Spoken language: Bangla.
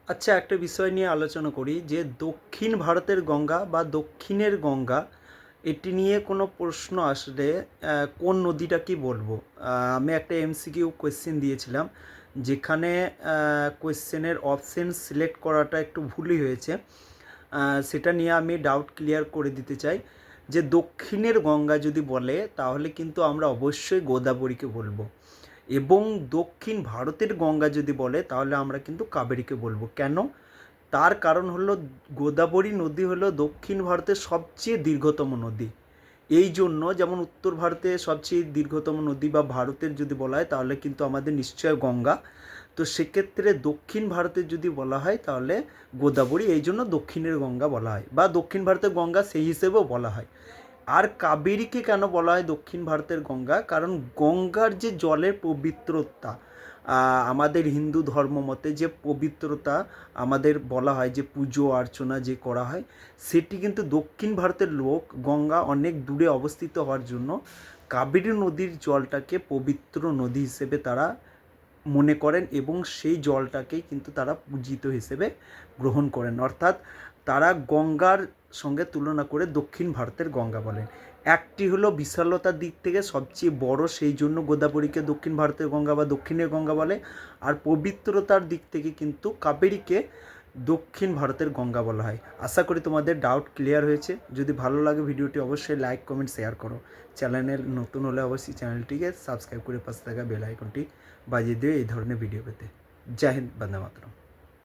আচ্ছা, একটা বিষয় নিয়ে আলোচনা করি যে দক্ষিণ ভারতের গঙ্গা বা দক্ষিণের গঙ্গা এটি নিয়ে কোনো প্রশ্ন আসলে কোন নদীটা কি বলবো। আমি একটা এমসিকিউ কোয়েশ্চেন দিয়েছিলাম, যেখানে কোয়েশ্চেনের অপশন সিলেক্ট করাটা একটু ভুলই হয়েছে। সেটা নিয়ে আমি ডাউট ক্লিয়ার করে দিতে চাই যে দক্ষিণের গঙ্গা যদি বলে তাহলে কিন্তু আমরা অবশ্যই গোদাবরীকে বলবো, এবং দক্ষিণ ভারতের গঙ্গা যদি বলে তাহলে আমরা কিন্তু কাবেরীকে বলবো। কেন? তার কারণ হলো গোদাবরী নদী হলো দক্ষিণ ভারতের সবচেয়ে দীর্ঘতম নদী। এই জন্য যেমন উত্তর ভারতে সবচেয়ে দীর্ঘতম নদী বা ভারতের যদি বলা হয় তাহলে কিন্তু আমাদের নিশ্চয় গঙ্গা। তো সেক্ষেত্রে দক্ষিণ ভারতের যদি বলা হয় তাহলে গোদাবরী, এই জন্য দক্ষিণের গঙ্গা বলা হয় বা দক্ষিণ ভারতের গঙ্গা সেই হিসেবেও বলা হয়। আর কাবেরীকে কেন বলা হয় দক্ষিণ ভারতের গঙ্গা? কারণ গঙ্গার যে জলের পবিত্রতা, আমাদের হিন্দু ধর্ম মতে যে পবিত্রতা আমাদের বলা হয়, যে পুজো অর্চনা যে করা হয়, সেটি কিন্তু দক্ষিণ ভারতের লোক গঙ্গা অনেক দূরে অবস্থিত হওয়ার জন্য কাবেরী নদীর জলটাকে পবিত্র নদী হিসেবে তারা মনে করেন, এবং সেই জলটাকেই কিন্তু তারা পূজিত হিসেবে গ্রহণ করেন। অর্থাৎ তারা গঙ্গার সঙ্গে তুলনা করে দক্ষিণ ভারতের গঙ্গা বলেন। একটি হলো বিশালতার দিক থেকে সবচেয়ে বড়, সেই জন্য গোদাবরীকে দক্ষিণ ভারতের গঙ্গা বা দক্ষিণের গঙ্গা বলে। আর পবিত্রতার দিক থেকে কিন্তু কাবেরীকে দক্ষিণ ভারতের গঙ্গা বলা হয়। আশা করি তোমাদের ডাউট ক্লিয়ার হয়েছে। যদি ভালো লাগে ভিডিওটি অবশ্যই লাইক কমেন্ট শেয়ার করো। চ্যানেলে নতুন হলে অবশ্যই চ্যানেলটিকে সাবস্ক্রাইব করে পাশে থাকা বেল আইকনটি বাজিয়ে দিও এই ধরনের ভিডিও পেতে। জয় হিন্দ, বন্দে মাতরম।